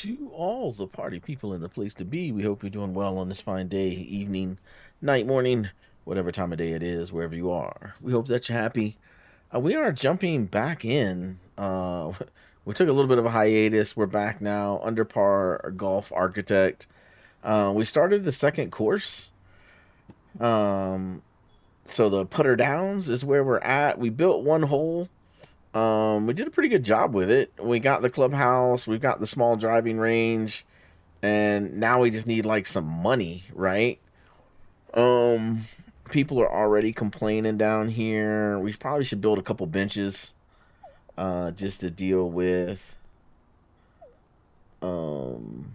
To all the party people in the place to be, we hope you're doing well on this fine day, evening, night, morning, whatever time of day it is, wherever you are. We hope that you're happy. We are jumping back in. We took a little bit of a hiatus. We're back now. Under par golf architect. We started the second course. Um, so the putter downs is where we're at. We built one hole. We did a pretty good job with it. We got the clubhouse. We've got the small driving range. And now we just need like some money, right? Um, People are already complaining down here. We probably should build a couple benches, just to deal with um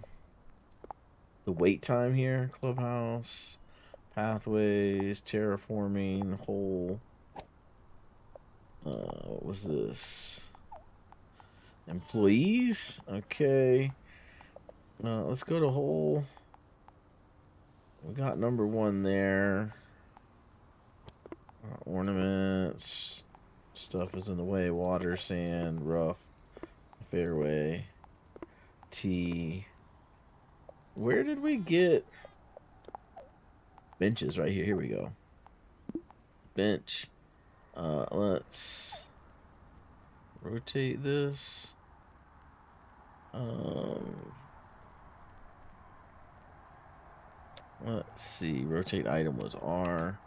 the wait time here. Clubhouse, pathways, terraforming, whole. What was this? Employees. Okay. Let's go to whole. We got number one there. Ornaments. Stuff is in the way. Water, sand, rough, fairway, tee. Where did we get benches? Right here. Here we go. Bench. Let's rotate this. Let's see. Rotate item was R.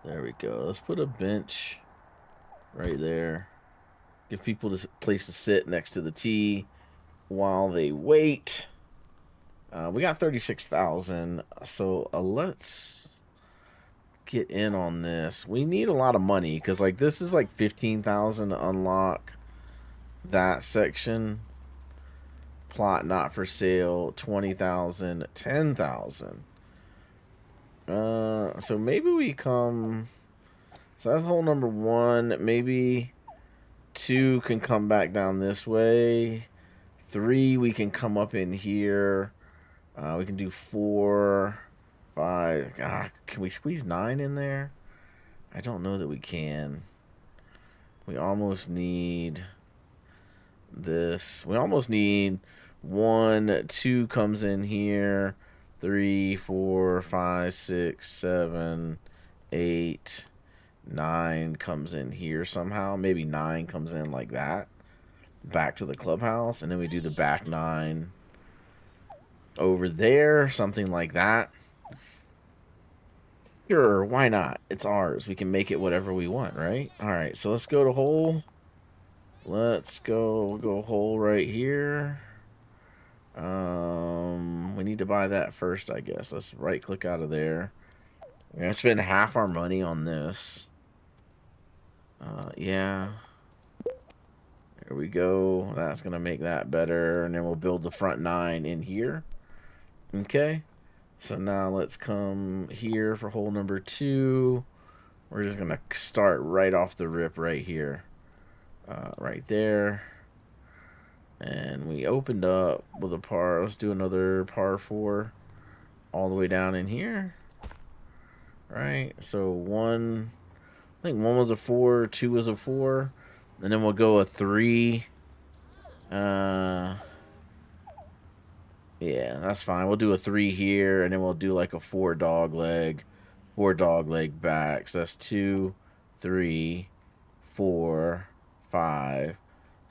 There we go. Let's put a bench right there. Give people this place to sit next to the tee while they wait. We got 36,000, so let's get in on this. We need a lot of money because like this is like 15,000 to unlock that section. Plot not for sale, 20,000, 10,000. So maybe we come. So that's hole number one. Maybe two can come back down this way. Three, we can come up in here. We can do 4, 5. Can we squeeze 9 in there? I don't know that we can. We almost need this. We almost need 1, 2 comes in here. 3, 4, 5, 6, 7, 8, 9 comes in here somehow. Maybe 9 comes in like that. Back to the clubhouse. And then we do the back 9 over there. Something like that. Sure, why not? It's ours. We can make it whatever we want, right? Alright, so let's go to hole. Let's go hole right here. We need to buy that first, I guess. Let's right click out of there. We're gonna spend half our money on this. Yeah. There we go. That's gonna make that better. And then we'll build the front 9 in here. Okay. So now let's come here for hole number 2. We're just gonna start right off the rip right here. Right there. And we opened up with a par. Let's do another par 4 all the way down in here. Right. So I think 1 was a 4, 2 was a 4, and then we'll go a 3. Yeah, that's fine. We'll do a 3 here, and then we'll do like a 4 dog leg, 4 dog leg back. So that's 2, 3, 4, 5,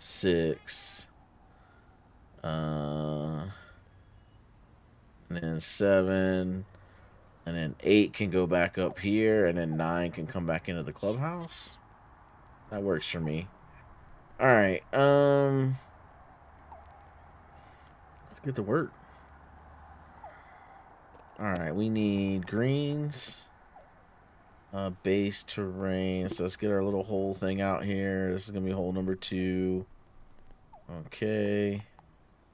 6. And then 7, and then 8 can go back up here, and then 9 can come back into the clubhouse. That works for me. All right. Let's get to work. All right, we need greens. Base terrain. So let's get our little hole thing out here. This is gonna be hole number 2. Okay.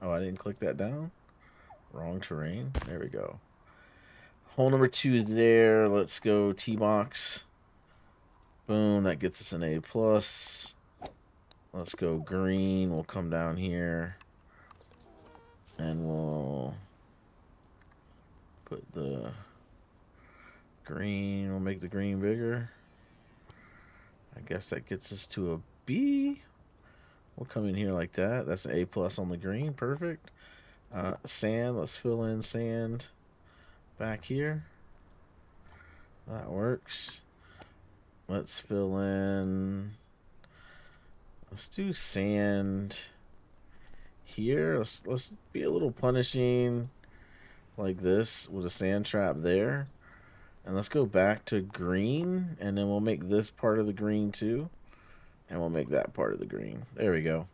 Oh, I didn't click that down. Wrong terrain. There we go. Hole number 2 there. Let's go T-box. Boom. That gets us an A+. Let's go green. We'll come down here. And we'll put the green. We'll make the green bigger. I guess that gets us to a B. We'll come in here like that. That's an A plus on the green. Perfect. Sand. Let's fill in sand back here. That works. Let's fill in. Let's do sand here. Let's be a little punishing like this with a sand trap there. And let's go back to green, and then we'll make this part of the green too. And we'll make that part of the green. There we go.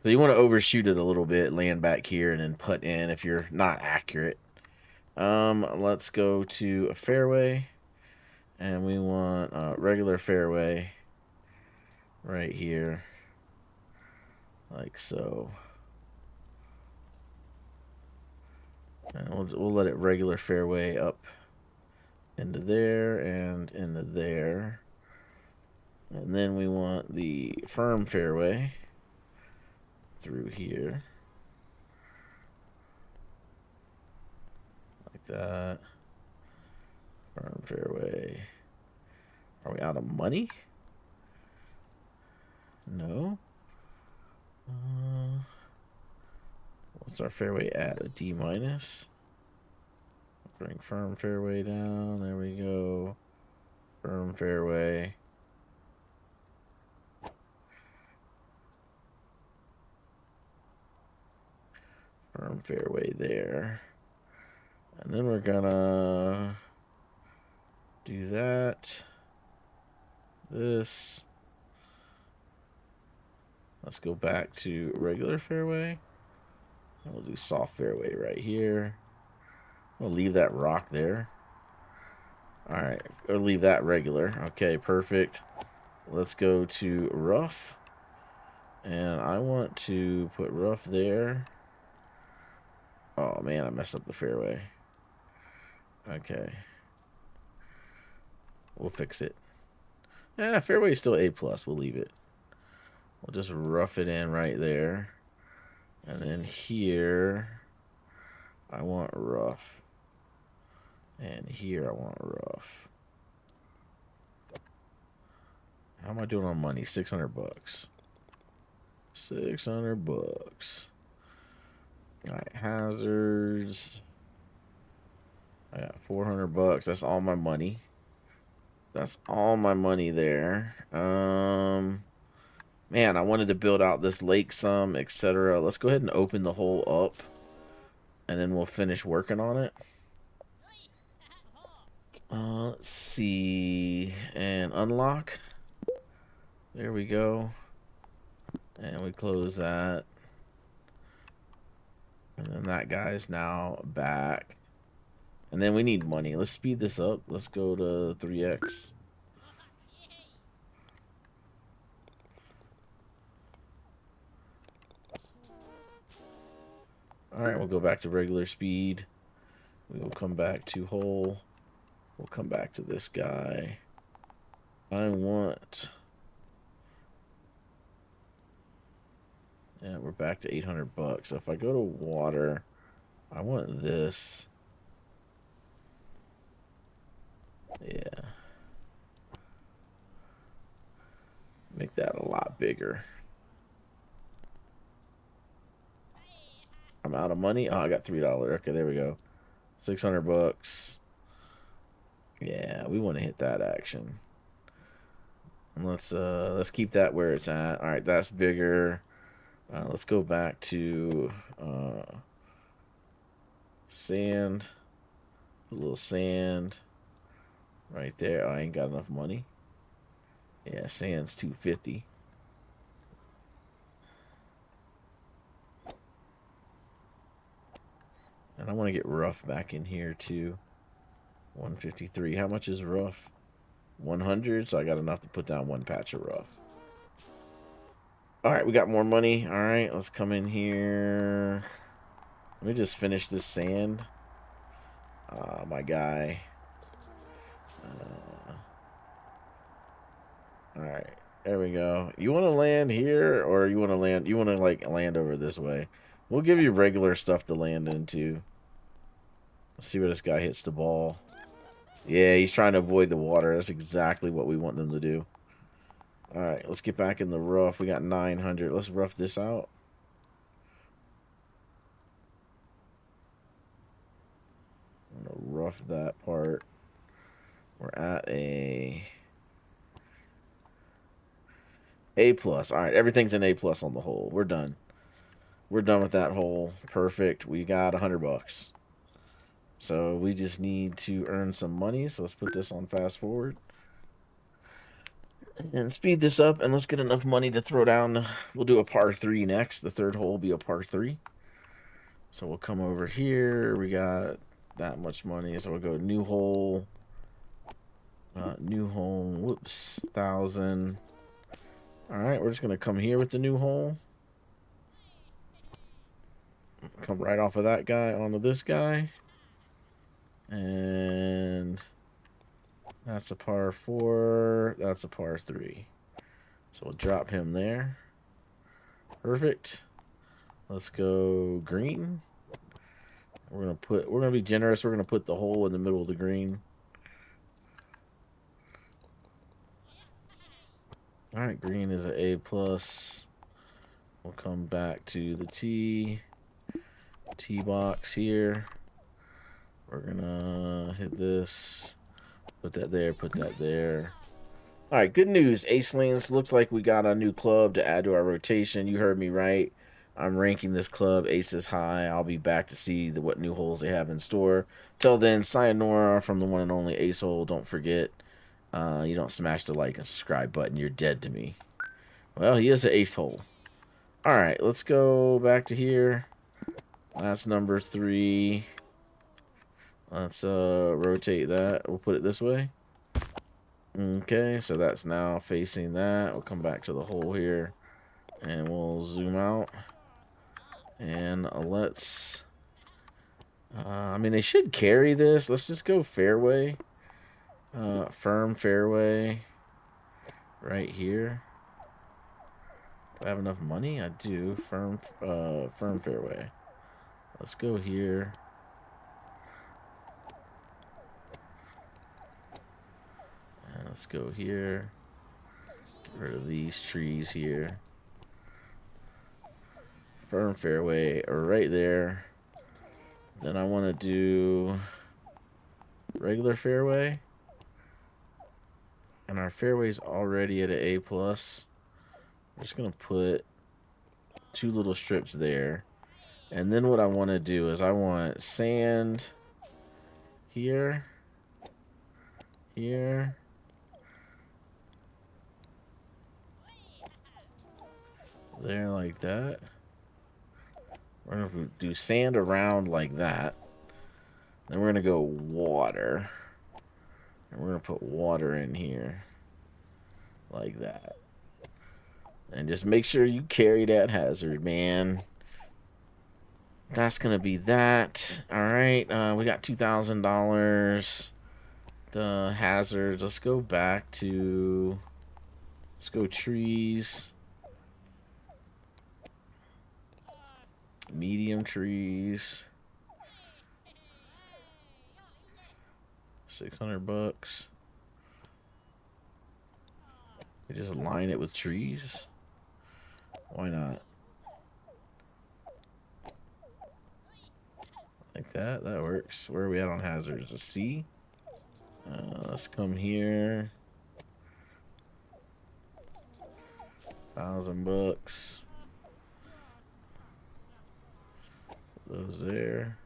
So you want to overshoot it a little bit, land back here, and then put in if you're not accurate. Let's go to a fairway, and we want a regular fairway right here, like so. And we'll let it regular fairway up into there and into there. And then we want the firm fairway through here. Like that. Firm fairway. Are we out of money? No. What's our fairway at? A D minus. Bring firm fairway down. There we go. Firm fairway. Firm fairway there. And then we're gonna do that. This. Let's go back to regular fairway. And we'll do soft fairway right here. We'll leave that rock there. Alright, or leave that regular. Okay, perfect. Let's go to rough. And I want to put rough there. Oh man, I messed up the fairway. Okay. We'll fix it. Yeah, fairway is still A+. We'll leave it. We'll just rough it in right there. And then here, I want rough. And here I want rough. How am I doing on money? 600 bucks. 600 bucks. Alright, hazards. I got 400 bucks. That's all my money. That's all my money there. Man, I wanted to build out this lake some, etc. Let's go ahead and open the hole up. And then we'll finish working on it. Let's see. And unlock. There we go. And we close that. And then that guy's now back. And then we need money. Let's speed this up. Let's go to 3x. Alright, we'll go back to regular speed. We will come back to hole. We'll come back to this guy. I want... Yeah, we're back to 800 bucks. So if I go to water, I want this. Yeah. Make that a lot bigger. I'm out of money. Oh, I got $3. Okay, there we go. 600 bucks. Yeah, we want to hit that action. And let's keep that where it's at. All right, that's bigger. Let's go back to sand. A little sand right there. Oh, I ain't got enough money. Yeah, sand's 250. And I want to get rough back in here too. 153. How much is rough? 100. So I got enough to put down one patch of rough. Alright, we got more money. Alright, let's come in here. Let me just finish this sand. My guy. Alright, there we go. You want to land here, or you want to land? You want to like land over this way? We'll give you regular stuff to land into. Let's see where this guy hits the ball. Yeah, he's trying to avoid the water. That's exactly what we want them to do. All right, let's get back in the rough. We got 900. Let's rough this out. I'm gonna rough that part. We're at A plus. All right, everything's an A plus on the hole. We're done. We're done with that hole. Perfect. We got $100. So we just need to earn some money. So let's put this on fast forward. And speed this up, and let's get enough money to throw down. We'll do a par 3 next. The third hole will be a par 3. So we'll come over here. We got that much money. So we'll go new hole. New hole. Whoops. 1,000. Alright, we're just going to come here with the new hole. Come right off of that guy onto this guy. And that's a par 4. That's a par 3. So we'll drop him there. Perfect. Let's go green. We're gonna be generous. We're gonna put the hole in the middle of the green. All right, green is an A plus. We'll come back to the tee box here. We're gonna hit this. Put that there. Put that there. All right, good news, Acelings. Looks like we got a new club to add to our rotation. You heard me right. I'm ranking this club aces high. I'll be back to see what new holes they have in store. Till then, sayonara from the one and only Ace Hole. Don't forget, you don't smash the like and subscribe button, you're dead to me. Well, he is an Ace Hole. All right, let's go back to here. That's number 3. Let's rotate that. We'll put it this way. Okay, so that's now facing that. We'll come back to the hole here, and we'll zoom out. And let's... I mean, they should carry this. Let's just go fairway. Firm fairway. Right here. Do I have enough money? I do. Firm fairway. Let's go here. And let's go here. Get rid of these trees here. Firm fairway right there. Then I want to do regular fairway. And our fairway's already at an A plus. I'm just going to put 2 little strips there. And then what I want to do is I want sand here. Here. There like that. We're going to do sand around like that. Then we're going to go water. And we're going to put water in here. Like that. And just make sure you carry that hazard, man. That's going to be that. Alright, we got $2,000. The hazards. Let's go back to... Let's go trees. Medium trees. $600. We just line it with trees. Why not? Like that. That works. Where are we at on hazards? A C. Let's come here. $1,000. Those there.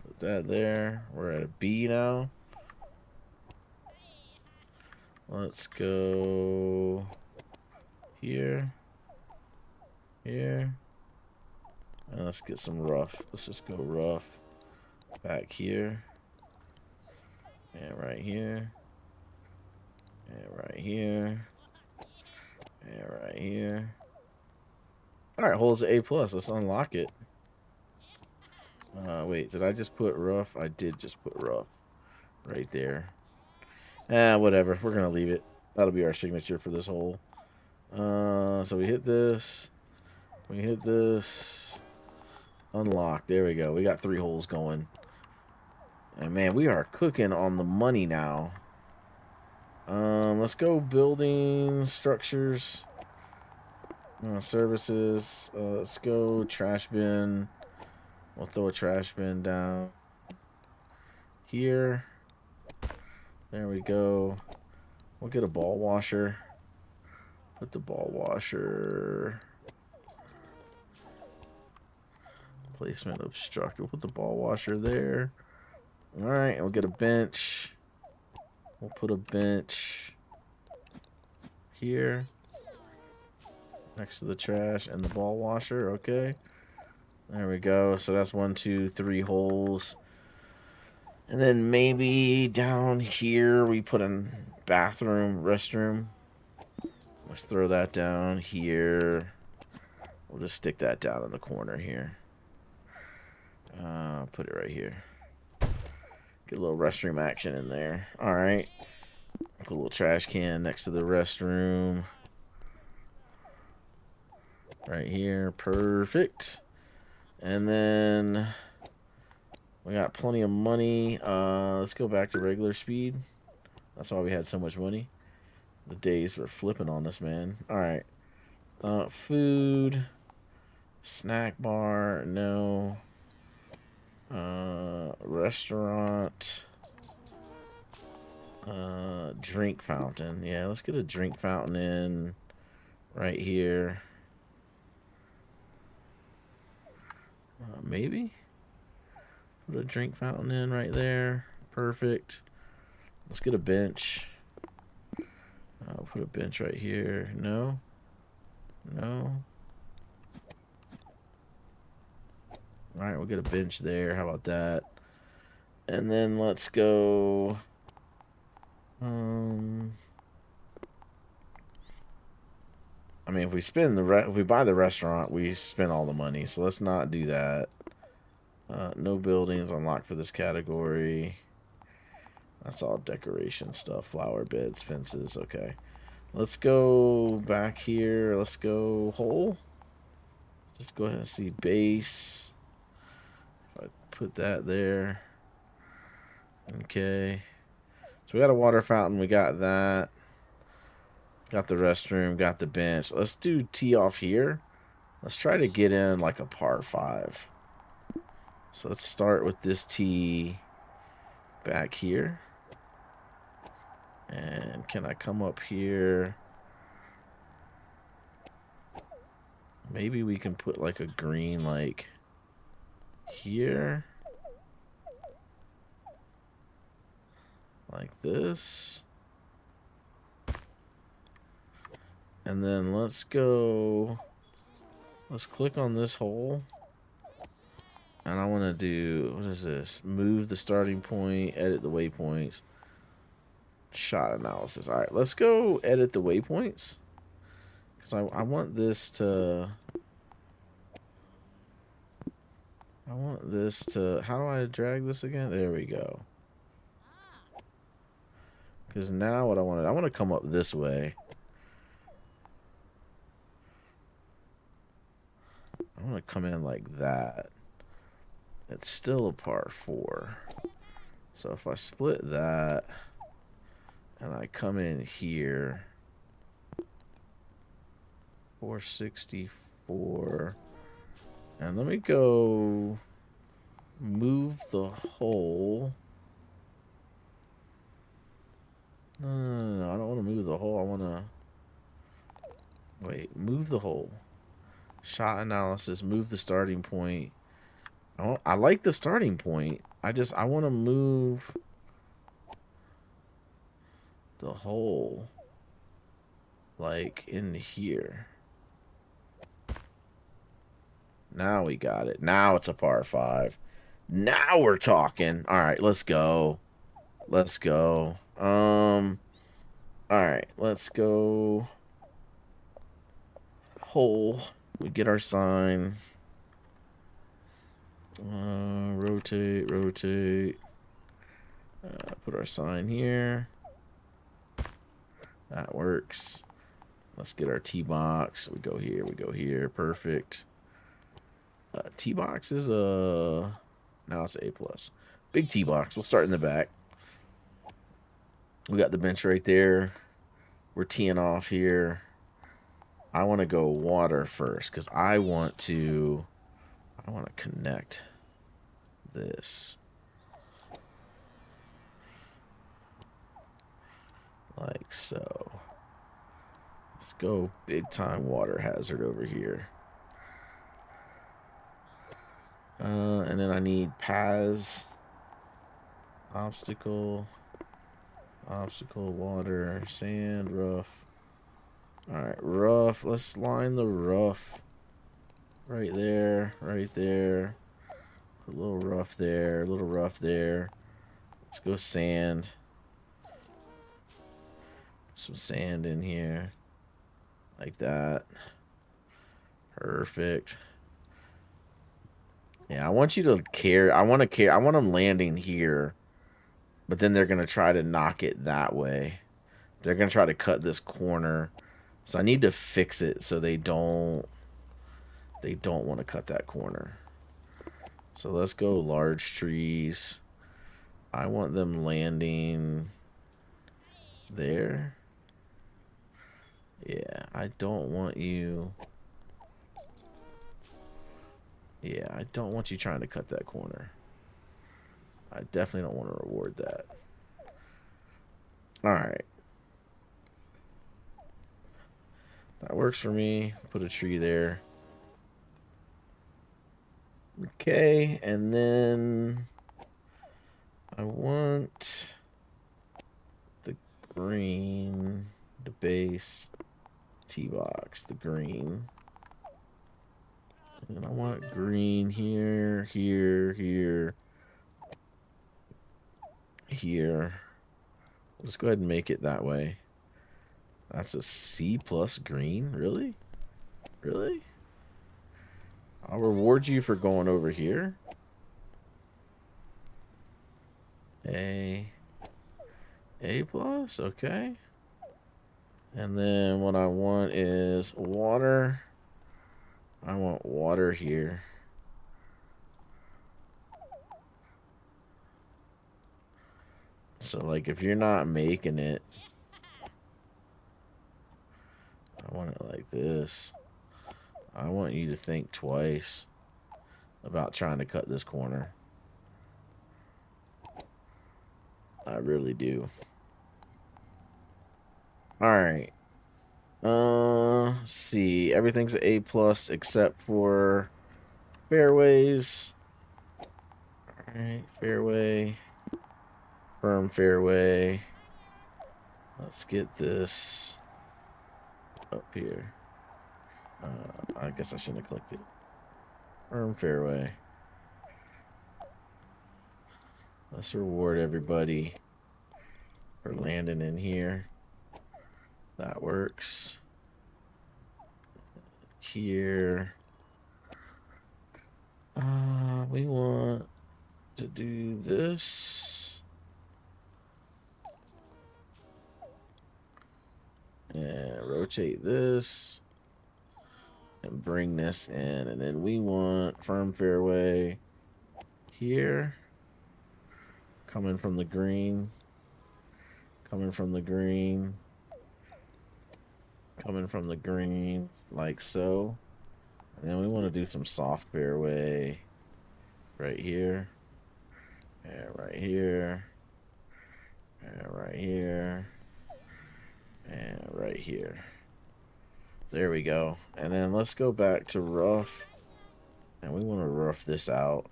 Put that there. We're at a B now. Let's go here. Here. And let's get some rough. Let's just go rough. Back here. And right here. And right here. And right here. Alright, hole's A plus. Let's unlock it. Wait, did I just put rough? I did just put rough. Right there. Whatever. We're gonna leave it. That'll be our signature for this hole. So we hit this. We hit this. Unlock. There we go. We got 3 holes going. And man, we are cooking on the money now. Let's go building structures. Services. Let's go trash bin. We'll throw a trash bin down here. There we go. We'll get a ball washer. Put the ball washer. Placement obstructed. We'll put the ball washer there. Alright, and we'll get a bench. We'll put a bench here. Next to the trash and the ball washer. Okay. There we go. So that's 1, 2, 3 holes. And then maybe down here we put a bathroom, restroom. Let's throw that down here. We'll just stick that down in the corner here. Put it right here. Get a little restroom action in there. Alright. Put a little trash can next to the restroom. Right here. Perfect. And then we got plenty of money. Let's go back to regular speed. That's why we had so much money. The days were flipping on us, man. Alright. Food. Snack bar. No. Restaurant. Drink fountain. Yeah, let's get a drink fountain in right here. Maybe? Put a drink fountain in right there. Perfect. Let's get a bench. I'll put a bench right here. No. No. Alright, we'll get a bench there. How about that? And then let's go... I mean, if we spend if we buy the restaurant, we spend all the money. So let's not do that. No buildings unlocked for this category. That's all decoration stuff. Flower beds, fences. Okay. Let's go back here. Let's go hole. Just go ahead and see base. If I put that there. Okay. So we got a water fountain. We got that. Got the restroom. Got the bench. Let's do tee off here. Let's try to get in like a par 5. So let's start with this tee back here. And can I come up here? Maybe we can put like a green like here. Like this. And then let's go. Let's click on this hole. And I want to do, what is this? Move the starting point, edit the waypoints. Shot analysis. All right, let's go edit the waypoints. Because I want this to... How do I drag this again? There we go. Because now what I want to come up this way. I want to come in like that. It's still a par 4. So if I split that and I come in here, 464, and let me go move the hole. No, I don't want to move the hole. I want to wait, move the hole. Shot analysis, move the starting point. I like the starting point. I want to move the hole like in here. Now we got it. Now it's a par 5. Now we're talking. All right, let's go. Let's go. All right, let's go. Hole. We get our sign. Rotate, rotate. Put our sign here. That works. Let's get our tee box. We go here, we go here. Perfect. Tee box is a... Now it's A+. Big tee box. We'll start in the back. We got the bench right there. We're teeing off here. I want to go water first because I want to connect this like so. Let's go big time water hazard over here. And then I need paths, obstacle, water, sand, rough. Alright, rough. Let's line the rough. Right there, right there. A little rough there, a little rough there. Let's go sand. Some sand in here. Like that. Perfect. Yeah, I want you to carry. I want them landing here. But then they're going to try to knock it that way. They're going to try to cut this corner. So I need to fix it so they don't want to cut that corner. So let's go large trees. I want them landing there. Yeah, I don't want you. Yeah, I don't want you trying to cut that corner. I definitely don't want to reward that. Alright. That works for me. Put a tree there. Okay, and then I want the green, the base, T-box, the green. And I want green here, here, here, here. Let's go ahead and make it that way. That's a C plus green? Really? Really? I'll reward you for going over here. A plus, okay. And then what I want is water. I want water here. So like if you're not making it, I want it like this. I want you to think twice about trying to cut this corner. I really do. Alright. Let's see. Everything's A plus except for fairways. Alright, fairway. Firm fairway. Let's get this up here. I guess I shouldn't have clicked it. Firm fairway. Let's reward everybody for landing in here. That works. Here. We want to do this. And rotate this. And bring this in. And then we want firm fairway here. Coming from the green. Coming from the green. Coming from the green. Like so. And then we want to do some soft fairway right here. And right here. And right here. And right here. There we go. And then let's go back to rough. And we want to rough this out.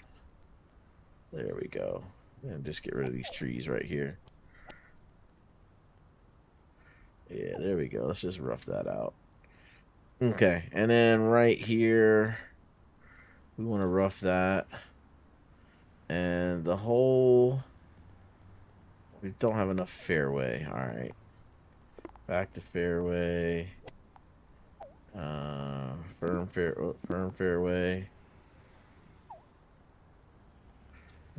There we go. And just get rid of these trees right here. Yeah, there we go. Let's just rough that out. Okay, and then right here, we want to rough that. And the whole... We don't have enough fairway. Alright. Back to fairway. Firm fairway.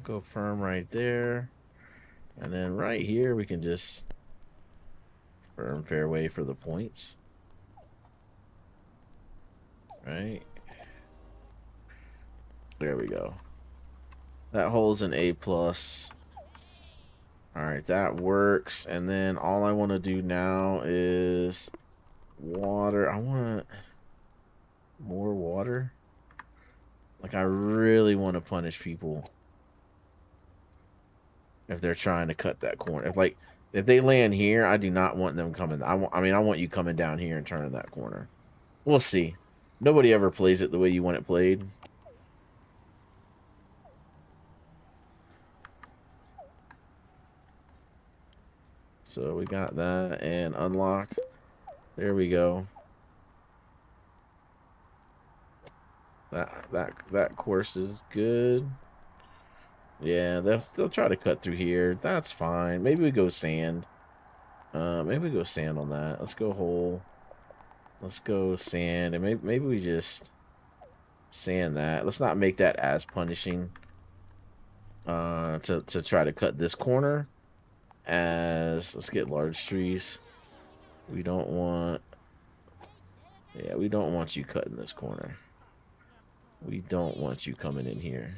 Go firm right there. And then right here, we can just firm fairway for the points. Right. There we go. That hole's an A plus. Alright, that works. And then all I want to do now is water. I want more water. Like, I really want to punish people if they're trying to cut that corner. If they land here, I do not want them coming. I want you coming down here and turning that corner. We'll see. Nobody ever plays it the way you want it played. So we got that and unlock. There we go. That course is good. Yeah, they'll try to cut through here. That's fine. Maybe we go sand. Maybe we go sand on that. Let's go hole. Let's go sand, and maybe we just sand that. Let's not make that as punishing. To try to cut this corner. Let's get large trees. We don't want. Yeah, we don't want you cutting this corner. We don't want you coming in here.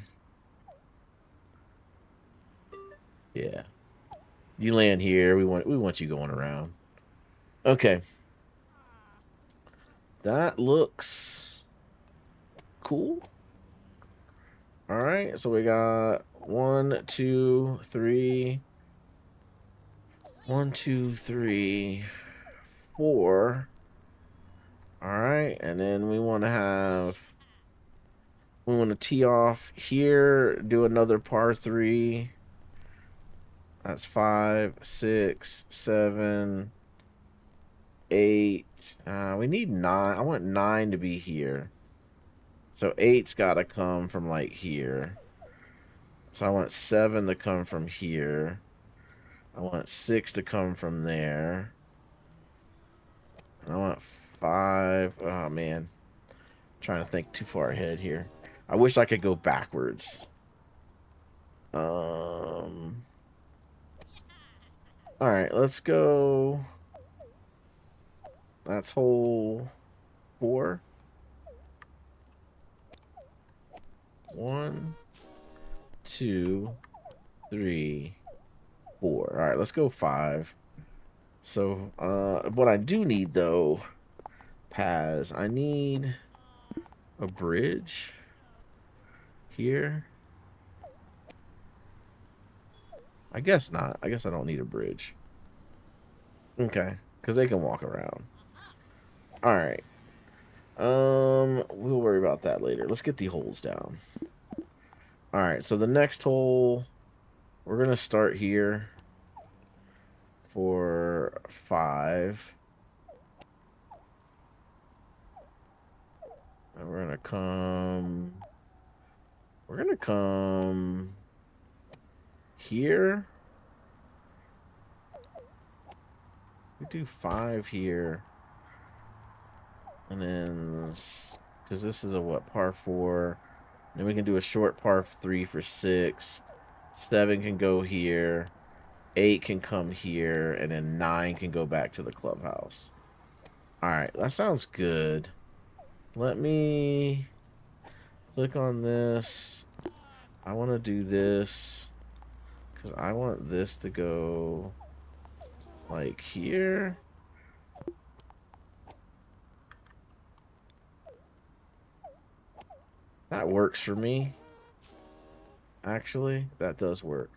Yeah. You land here. We want you going around. Okay. That looks cool. All right. So we got 1, 2, 3. 1, 2, 3, 4. All right. And then we want to tee off here, do another par 3. That's 5, 6, 7, 8. We need 9. I want 9 to be here. So 8's got to come from like here. So I want 7 to come from here. I want 6 to come from there. And I want 5. Oh, man. I'm trying to think too far ahead here. I wish I could go backwards. Alright, let's go. That's hole 4. 1, 2, 3, 4. Alright, let's go 5. So, what I do need, though, Paz, I need a bridge here. I guess not. I guess I don't need a bridge. Okay, because they can walk around. All right. We'll worry about that later. Let's get the holes down. All right, so the next hole, we're going to start here for 5. And we're going to come here. We do 5 here. And then, because this is a what, par 4. Then we can do a short par 3 for 6. 7 can go here. 8 can come here. And then 9 can go back to the clubhouse. Alright, that sounds good. Let me click on this. I want to do this. Because I want this to go like here. That works for me. Actually, that does work.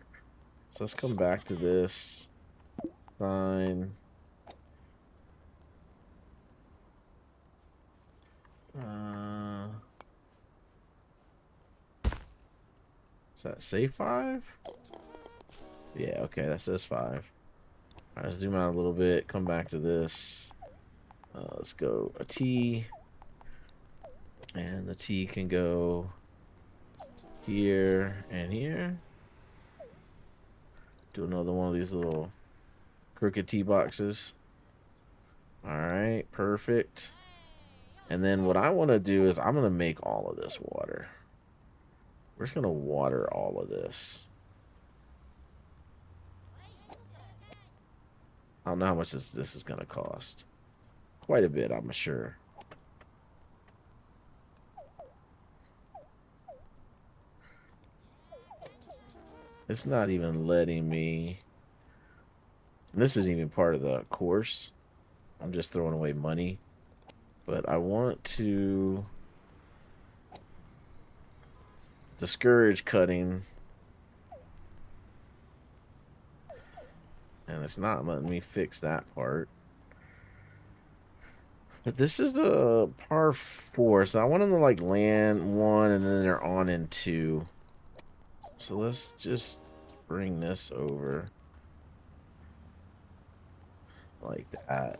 So let's come back to this. Fine. Does that say 5? Yeah, okay, that says 5. Alright, let's zoom out a little bit. Come back to this. Let's go a T. And the T can go here and here. Do another one of these little crooked T boxes. Alright, perfect. And then what I want to do is I'm going to make all of this water. We're just going to water all of this. I don't know how much this is going to cost. Quite a bit, I'm sure. It's not even letting me. And this isn't even part of the course. I'm just throwing away money. But I want to discourage cutting. And it's not letting me fix that part. But this is the par 4. So I want them to like land 1 and then they're on in 2. So let's just bring this over. Like that.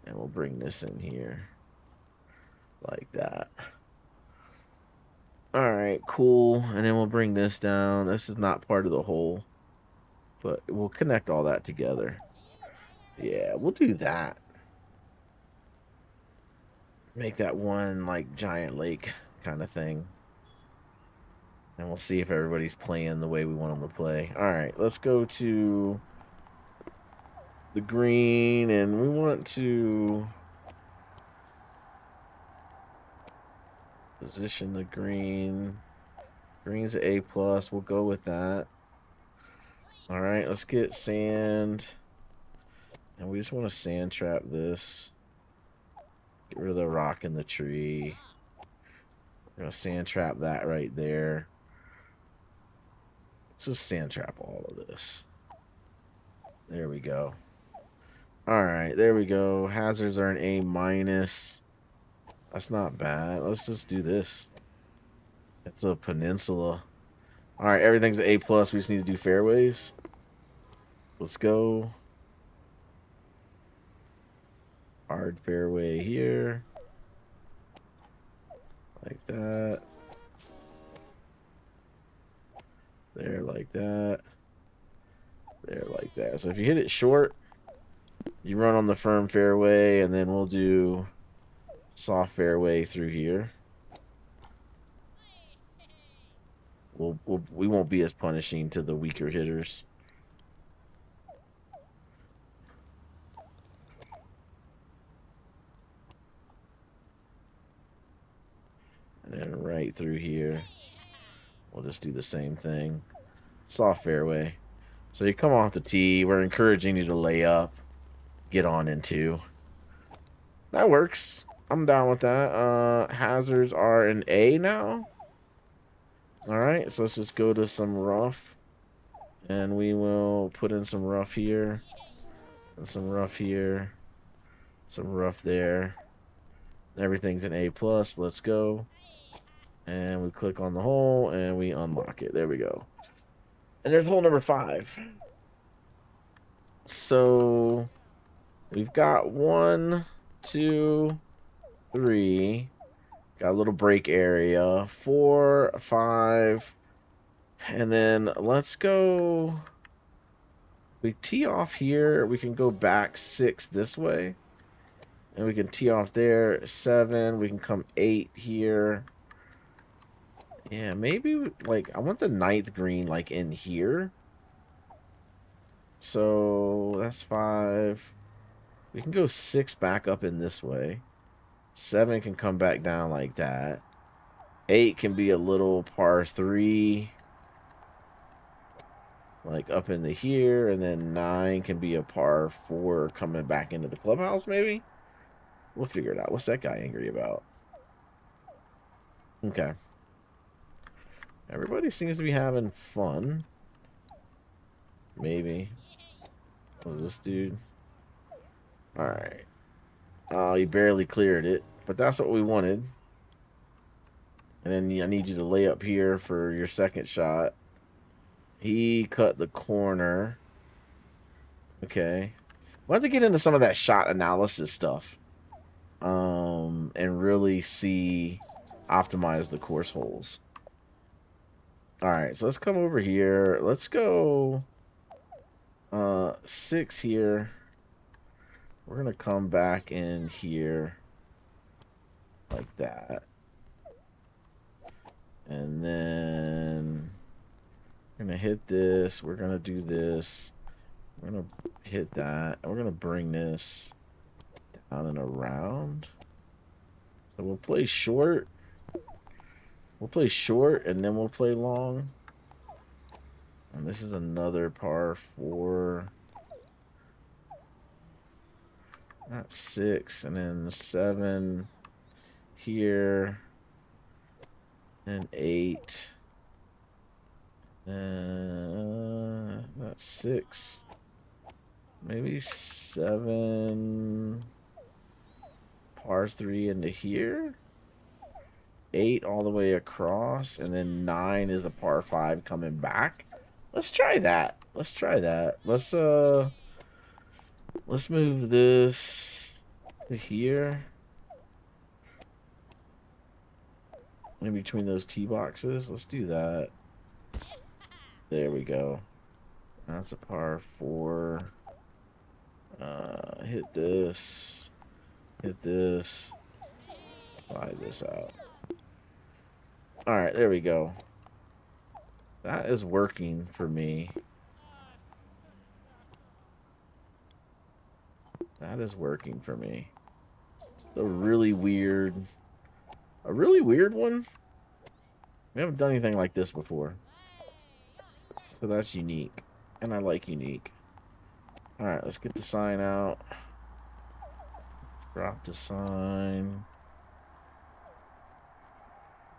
And we'll bring this in here. Like that. Alright, cool. And then we'll bring this down. This is not part of the hole. But we'll connect all that together. Yeah, we'll do that. Make that one, like, giant lake kind of thing. And we'll see if everybody's playing the way we want them to play. Alright, let's go to the green. And we want to position the green. Green's A+. We'll go with that. Alright, let's get sand. And we just want to sand trap this. Get rid of the rock in the tree. We're going to sand trap that right there. Let's just sand trap all of this. There we go. Alright, there we go. Hazards are an A-. That's not bad. Let's just do this. It's a peninsula. Alright, everything's an A+. We just need to do fairways. Let's go. Hard fairway here. Like that. There, like that. There, like that. So if you hit it short, you run on the firm fairway, and then we'll do soft fairway through here. We won't be as punishing to the weaker hitters. And then right through here, we'll just do the same thing. Soft fairway. So you come off the tee. We're encouraging you to lay up. Get on into. That works. I'm down with that. Hazards are an A now. Alright, so let's just go to some rough. And we will put in some rough here. And some rough here. Some rough there. Everything's an A+. Let's go. And we click on the hole and we unlock it. There we go. And there's hole number 5. So we've got 1, 2, 3. Got a little break area. 4, 5. And then let's go. We tee off here. We can go back 6 this way. And we can tee off there. 7. We can come 8 here. Yeah, maybe, like, I want the 9th green, like, in here. So, that's 5. We can go 6 back up in this way. 7 can come back down like that. 8 can be a little par 3. Like, up into here. And then 9 can be a par 4 coming back into the clubhouse, maybe? We'll figure it out. What's that guy angry about? Okay. Everybody seems to be having fun. Maybe. What is this dude? Alright. Oh, he barely cleared it. But that's what we wanted. And then I need you to lay up here for your second shot. He cut the corner. Okay. We'll have to get into some of that shot analysis stuff. And really optimize the course holes. Alright, so let's come over here. Let's go 6 here. We're going to come back in here like that. And then we're going to hit this. We're going to do this. We're going to hit that. And we're going to bring this down and around. So we'll play short. We'll play short and then we'll play long. And this is another par 4. That's 6. And then 7 here. And 8. That's 6. Maybe 7 par 3 into here. 8 all the way across, and then 9 is a par 5 coming back. Let's try that. Let's try that. Let's move this to here. In between those tee boxes. Let's do that. There we go. That's a par 4. Hit this. Hit this. Slide this out. Alright, there we go. That is working for me. That is working for me. A really weird one. We haven't done anything like this before. So that's unique. And I like unique. Alright, let's get the sign out. Let's drop the sign.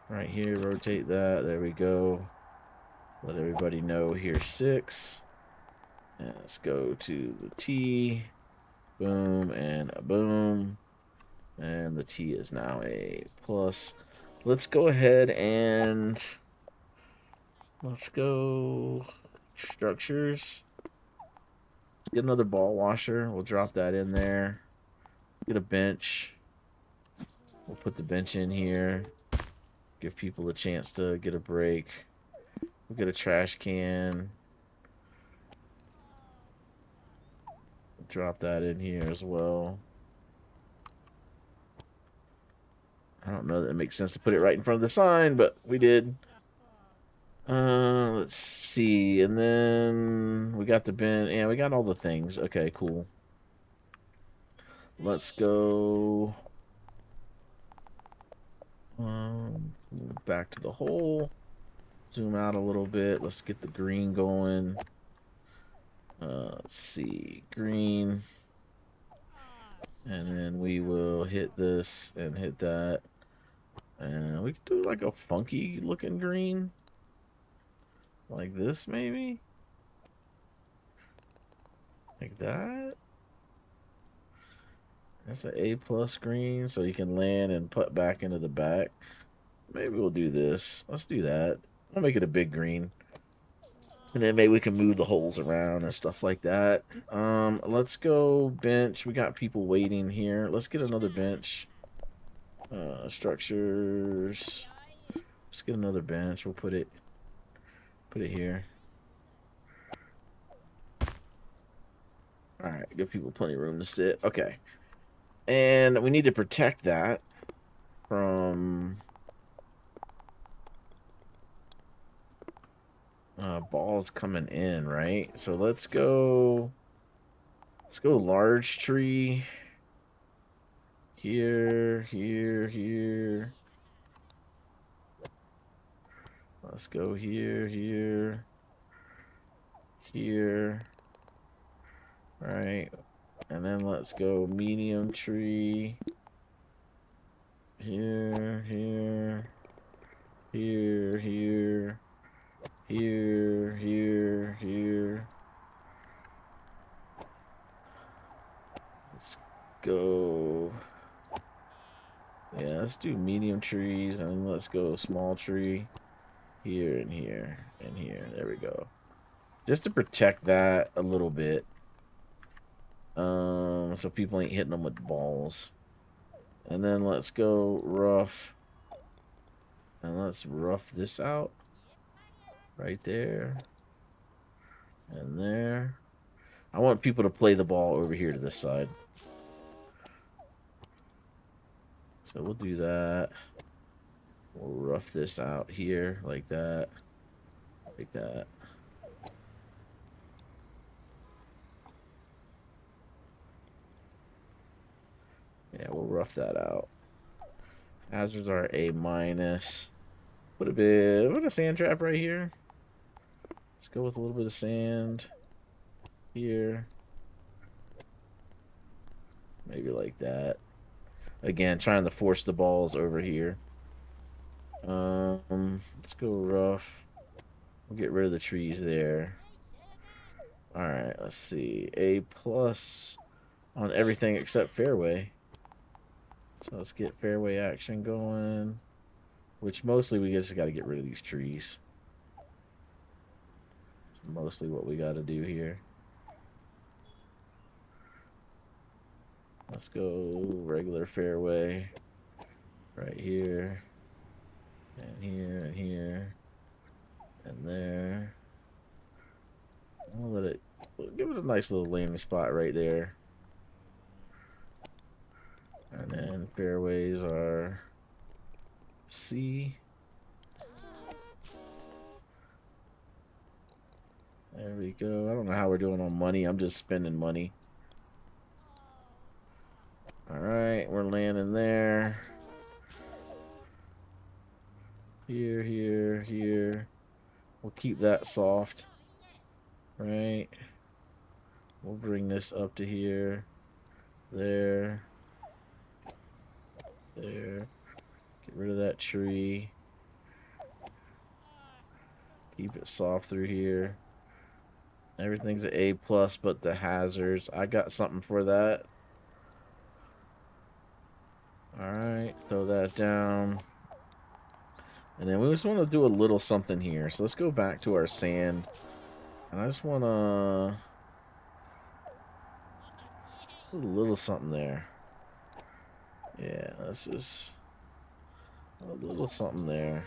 Right here, rotate that. There we go. Let everybody know here's 6. And let's go to the T. Boom and a boom. And the T is now a plus. Let's go ahead and let's go structures. Get another ball washer. We'll drop that in there. Get a bench. We'll put the bench in here. Give people a chance to get a break. We'll get a trash can. Drop that in here as well. I don't know that it makes sense to put it right in front of the sign, but we did. Let's see. And then we got the bin. Yeah, we got all the things. Okay, cool. Let's go back to the hole. Zoom out a little bit. Let's get the green going. Let's see. Green. And then we will hit this and hit that. And we could do like a funky looking green. Like this, maybe? Like that? That's an A+ green, so you can land and put back into the back. Maybe we'll do this. Let's do that. I'll make it a big green. And then maybe we can move the holes around and stuff like that. Let's go bench. We got people waiting here. Let's get another bench. Structures. Let's get another bench. We'll put it here. Alright, give people plenty of room to sit. Okay. And we need to protect that from balls coming in, right? So let's go large tree. Here. Let's go here. All right. And then let's go medium tree. Here. Let's go. Yeah, let's do medium trees, and let's go small tree. Here and here and here. There we go. Just to protect that a little bit. So people ain't hitting them with balls. And then let's go rough. And let's rough this out. Right there. And there. I want people to play the ball over here to this side. So we'll do that. We'll rough this out here like that. Like that. Yeah, we'll rough that out. Hazards are A-. Put a sand trap right here. Let's go with a little bit of sand here. Maybe like that. Again, trying to force the balls over here. Let's go rough. We'll get rid of the trees there. Alright, let's see. A plus on everything except fairway. So let's get fairway action going. Which mostly we just got to get rid of these trees. That's mostly what we got to do here. Let's go regular fairway. Right here. And here, and here. And there. We'll let it, we'll give it a nice little landing spot right there. And then fairways are C. There we go. I don't know how we're doing on money. I'm just spending money. Alright, we're landing there. Here, here, here. We'll keep that soft. Right. We'll bring this up to here. There. There. Get rid of that tree. Keep it soft through here. Everything's an A plus but the hazards. I got something for that. Alright, throw that down. And then we just want to do a little something here. So let's go back to our sand. And I just want to put a little something there. Yeah, let's just a little something there.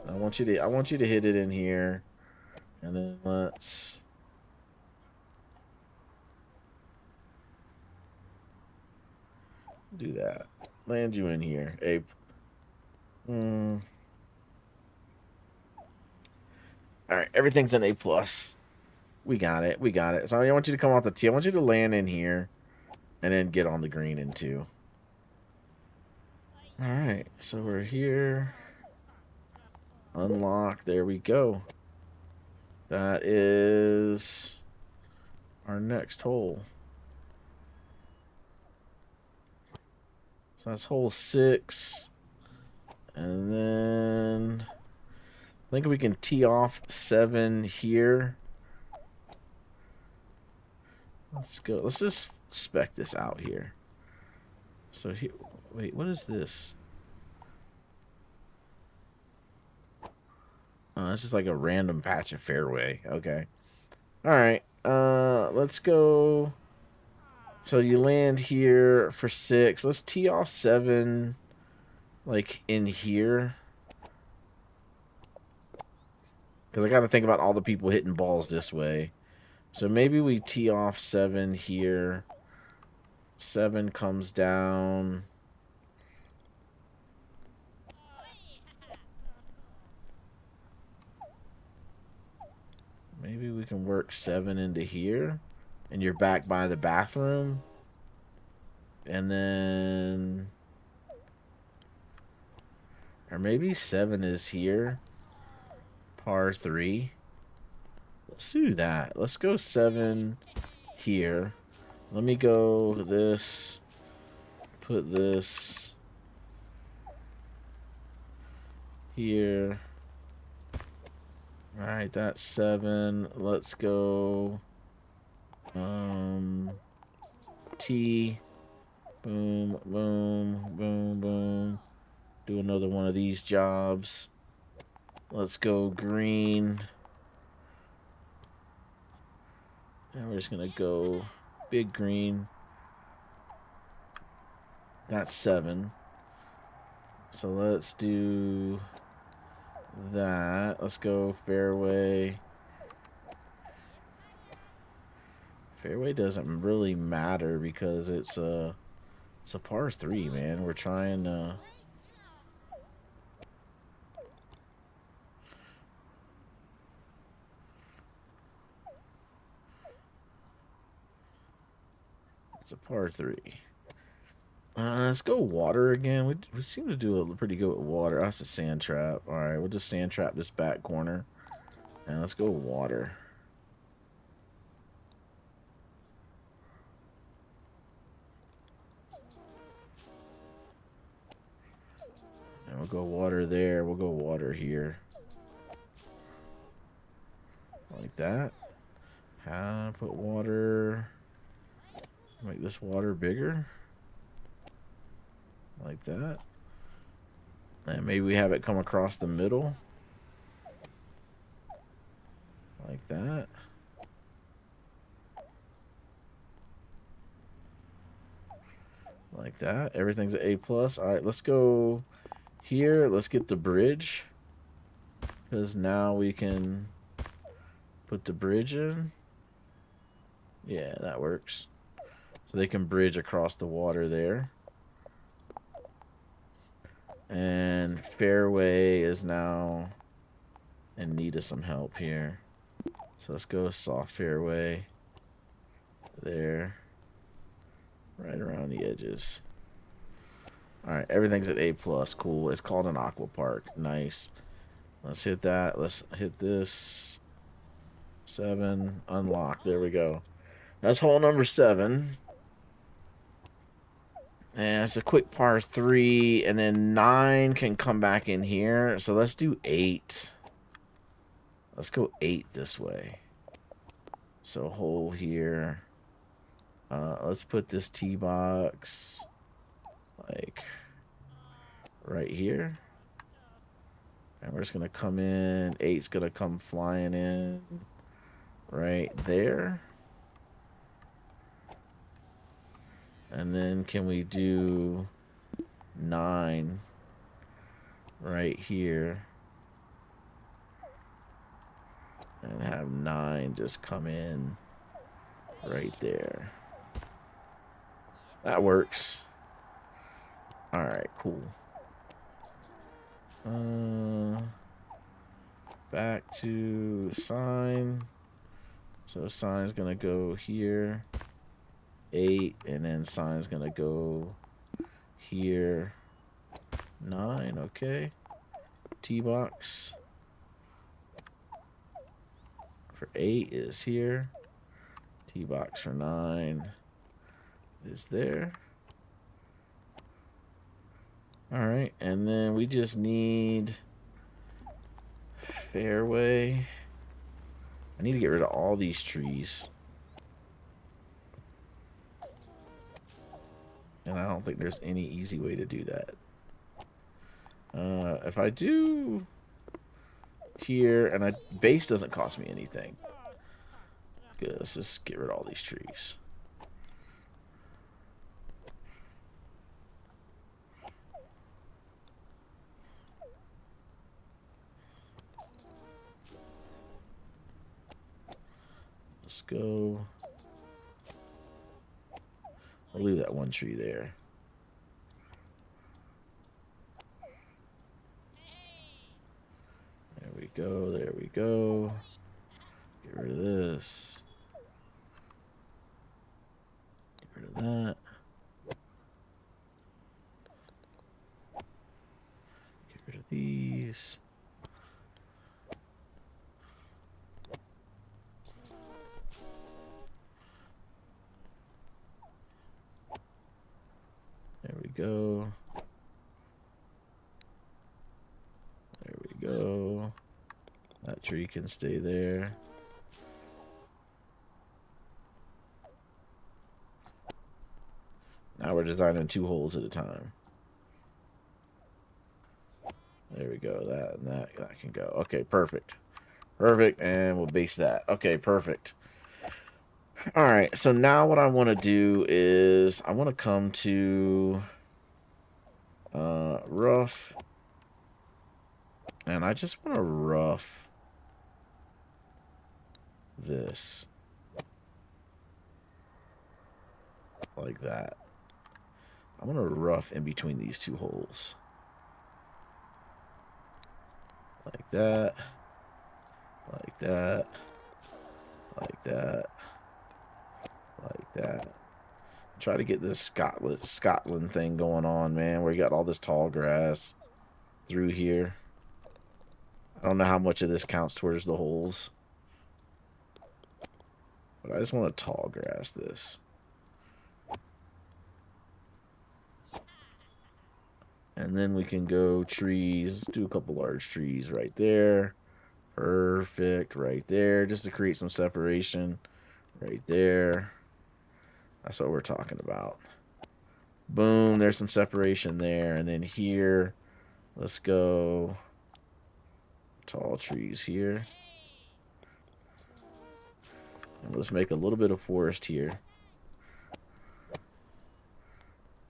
I want you to hit it in here. And then let's do that. Land you in here, Ape. Alright, everything's an A plus. We got it. We got it. So I want you to come off the tee. I want you to land in here. And then get on the green in 2. Alright, so we're here. Unlock. There we go. That is our next hole. So that's hole 6. And then I think we can tee off 7 here. Let's go. Let's just spec this out here. So here, wait, what is this? Oh, it's just like a random patch of fairway. Okay. All right. Let's go. So you land here for 6. Let's tee off 7, like in here. Because I got to think about all the people hitting balls this way. So maybe we tee off 7 here. 7 comes down. Maybe we can work 7 into here. And you're back by the bathroom. And then... Or maybe 7 is here. Par 3. Let's do that. Let's go 7 here. Let me go this. Put this here. Alright, that's 7. Let's go T. Boom, boom, boom, boom. Do another one of these jobs. Let's go green. And we're just gonna go big green. That's 7. So let's do that. Let's go fairway. Fairway doesn't really matter because it's a par 3, man. We're trying to... It's a par 3. Let's go water again. We seem to do a pretty good with water. That's a sand trap. All right, we'll just sand trap this back corner. And let's go water. And we'll go water there. We'll go water here. Like that. How put water. Make this water bigger. Like that. And maybe we have it come across the middle. Like that. Like that. Everything's an A+. Alright, let's go here. Let's get the bridge. Because now we can put the bridge in. Yeah, that works. So they can bridge across the water there. And Fairway is now in need of some help here. So let's go soft fairway. There. Right around the edges. Alright, everything's at A+. Cool. It's called an aqua park. Nice. Let's hit that. Let's hit this. 7. Unlock. There we go. That's hole number 7. And it's a quick par 3. And then 9 can come back in here. So let's do 8. Let's go 8 this way. So hole here. Let's put this tee box like right here. And we're just going to come in. 8's going to come flying in right there. And then can we do 9 right here? And have 9 just come in right there. That works. Alright, cool. Back to sign. So sign's gonna go here. 8, and then sign's gonna go here. 9, okay. Tee box for 8 is here. Tee box for 9 is there. Alright, and then we just need fairway. I need to get rid of all these trees. And I don't think there's any easy way to do that. If I do here, and base doesn't cost me anything. Good, let's just get rid of all these trees. Let's go. I'll leave that one tree there. There we go, there we go. Get rid of this. Get rid of that. Get rid of these. There we go. There we go. That tree can stay there. Now we're designing 2 holes at a time. There we go. That and that can go. Okay, perfect. Perfect, and we'll base that. Okay, perfect. Alright, so now what I want to do is I want to come to rough, and I just want to rough this like that. I want to rough in between these 2 holes like that, like that, like that, like that. Try to get this Scotland thing going on, man, where you got all this tall grass through here. I don't know how much of this counts towards the holes. But I just want to tall grass this. And then we can go trees. Let's do a couple large trees right there. Perfect. Right there. Just to create some separation. Right there. That's what we're talking about. Boom. There's some separation there. And then here, let's go tall trees here. And let's make a little bit of forest here.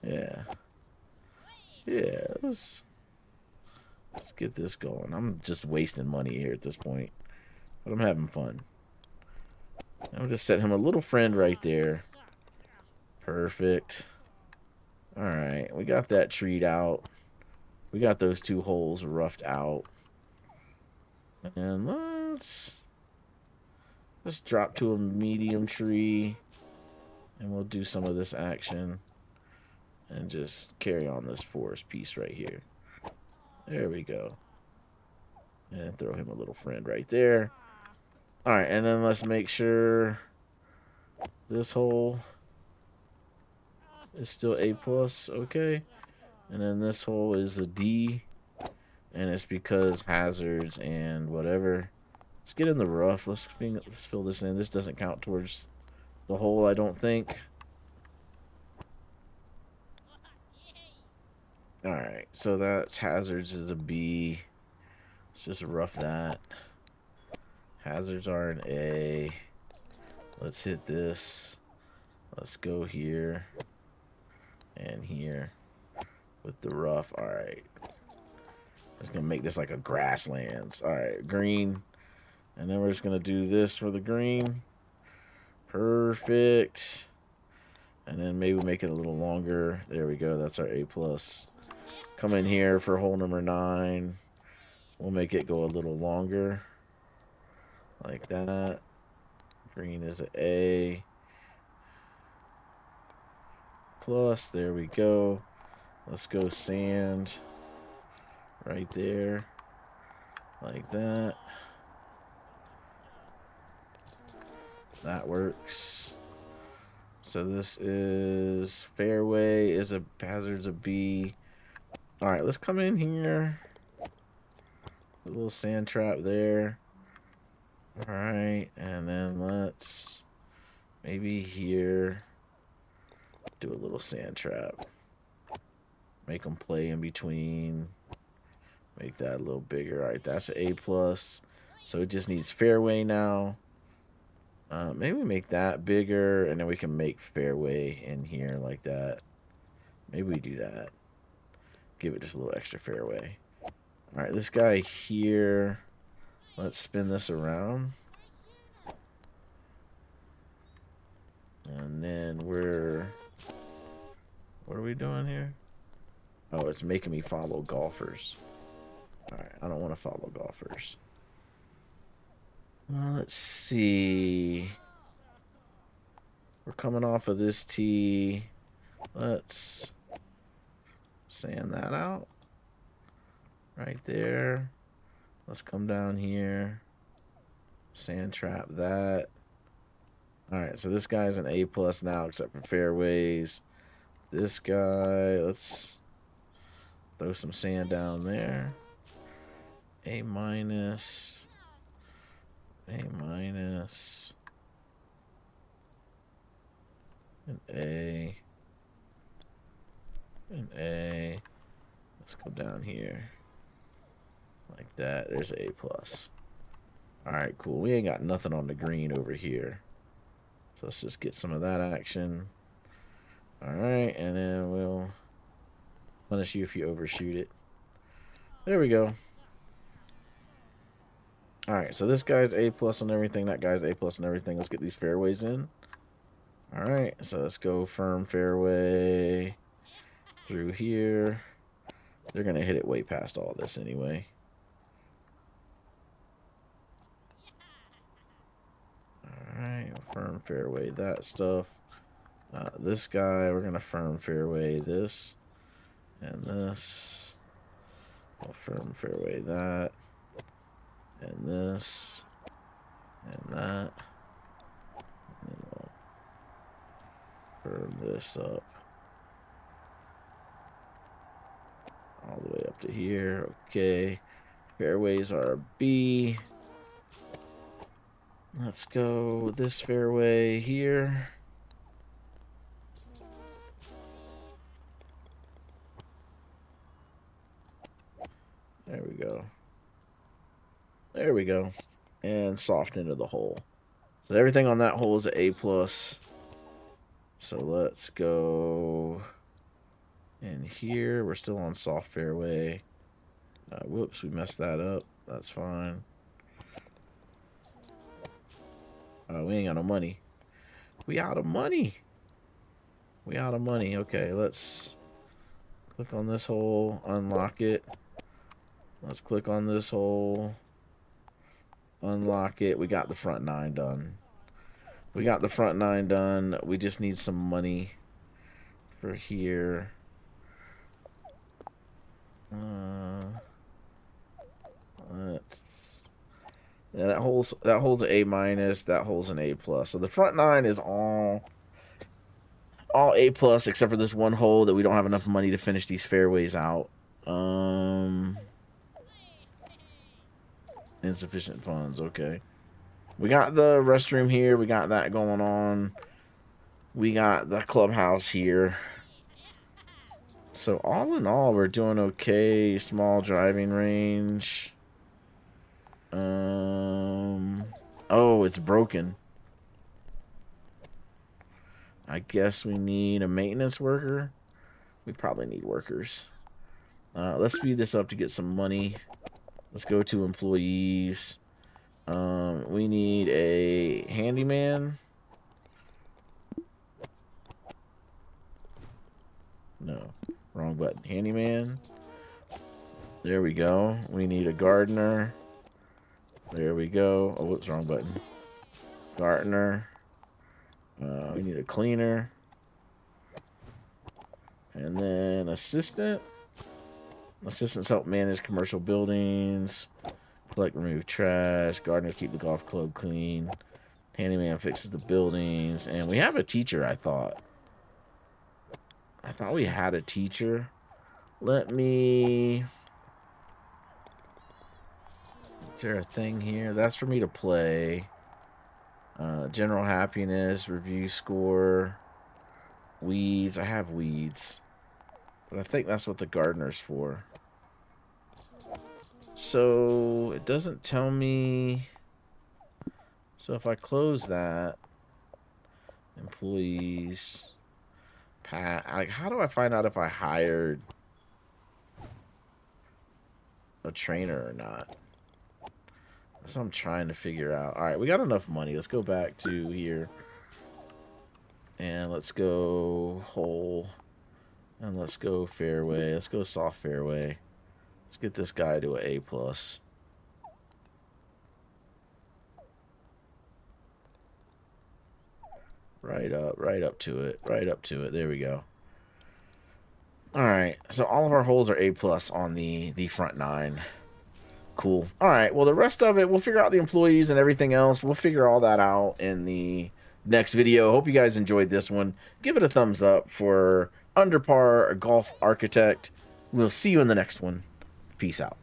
Yeah. Yeah, let's get this going. I'm just wasting money here at this point. But I'm having fun. I'm just set him a little friend right there. Perfect. Alright, we got that treed out. We got those two holes roughed out. And let's drop to a medium tree. And we'll do some of this action. And just carry on this forest piece right here. There we go. And throw him a little friend right there. Alright, and then let's make sure this hole is still A+, okay? And then this hole is a D. And it's because hazards and whatever. Let's get in the rough. Let's fill this in. This doesn't count towards the hole, I don't think. Alright, so that's hazards is a B. Let's just rough that. Hazards are an A. Let's hit this. Let's go here. And here. With the rough. Alright. I'm just going to make this like a grasslands. Alright, green. And then we're just going to do this for the green. Perfect. And then maybe make it a little longer. There we go. That's our A+. Come in here for hole number 9. We'll make it go a little longer. Like that. Green is an A+. There we go. Let's go sand. Right there. Like that. That works. So this is fairway is a hazard's a B. Alright, let's come in here. A little sand trap there. Alright, and then let's maybe here do a little sand trap. Make them play in between. Make that a little bigger. Alright, that's an A+. So it just needs fairway now. Maybe make that bigger, and then we can make fairway in here like that. Maybe we do that. Give it just a little extra fairway. Alright, this guy here. Let's spin this around. And then what are we doing here? Oh, it's making me follow golfers. Alright, I don't want to follow golfers. Let's see. We're coming off of this tee. Let's sand that out. Right there. Let's come down here. Sand trap that. Alright, so this guy's an A+ now, except for fairways. This guy, let's throw some sand down there. A-. An A. An A. Let's go down here. Like that. There's an A+. Alright, cool. We ain't got nothing on the green over here. So let's just get some of that action. Alright, and then we'll punish you if you overshoot it. There we go. Alright, so this guy's A+ on everything. That guy's A+ on everything. Let's get these fairways in. Alright, so let's go firm fairway through here. They're going to hit it way past all this anyway. Alright, firm fairway, that stuff. This guy, we're going to firm fairway this and this. We'll firm fairway that and this and that. And then we'll firm this up all the way up to here. Okay. Fairways are B. Let's go this fairway here. There we go. There we go. And soft into the hole. So everything on that hole is an A+. So let's go in here. We're still on soft fairway. Whoops, we messed that up. That's fine. We ain't got no money. We out of money. We out of money. Okay, let's click on this hole, unlock it. Let's click on this hole, unlock it. We got the front 9 done. We got the front 9 done. We just need some money for here. Yeah, that holds an A-. That holds an A+. So the front 9 is all A+ except for this one hole that we don't have enough money to finish these fairways out. Insufficient funds. Okay. We got the restroom here. We got that going on. We got the clubhouse here. So all in all, we're doing okay. Small driving range. Oh, it's broken. I guess we need a maintenance worker. We probably need workers. Let's speed this up to get some money. Let's go to employees. We need a handyman. No, wrong button. Handyman. There we go. We need a gardener. There we go. Oh, whoops, wrong button. Gardener. We need a cleaner. And then assistant. Assistants help manage commercial buildings. Collect, remove trash. Gardeners keep the golf club clean. Handyman fixes the buildings. And we have a teacher, I thought. I thought we had a teacher. Let me... Is there a thing here? That's for me to play. General happiness, review score, weeds. I have weeds. But I think that's what the gardener's for. So it doesn't tell me. So if I close that, employees, like, how do I find out if I hired a trainer or not? That's what I'm trying to figure out. All right, we got enough money. Let's go back to here. And let's go hole. And let's go fairway. Let's go soft fairway. Let's get this guy to an A+. Right up to it. Right up to it. There we go. All right. So all of our holes are A+ on the front 9. Cool. All right. Well, the rest of it, we'll figure out the employees and everything else. We'll figure all that out in the next video. Hope you guys enjoyed this one. Give it a thumbs up for Under Par Golf Architect. We'll see you in the next one. Peace out.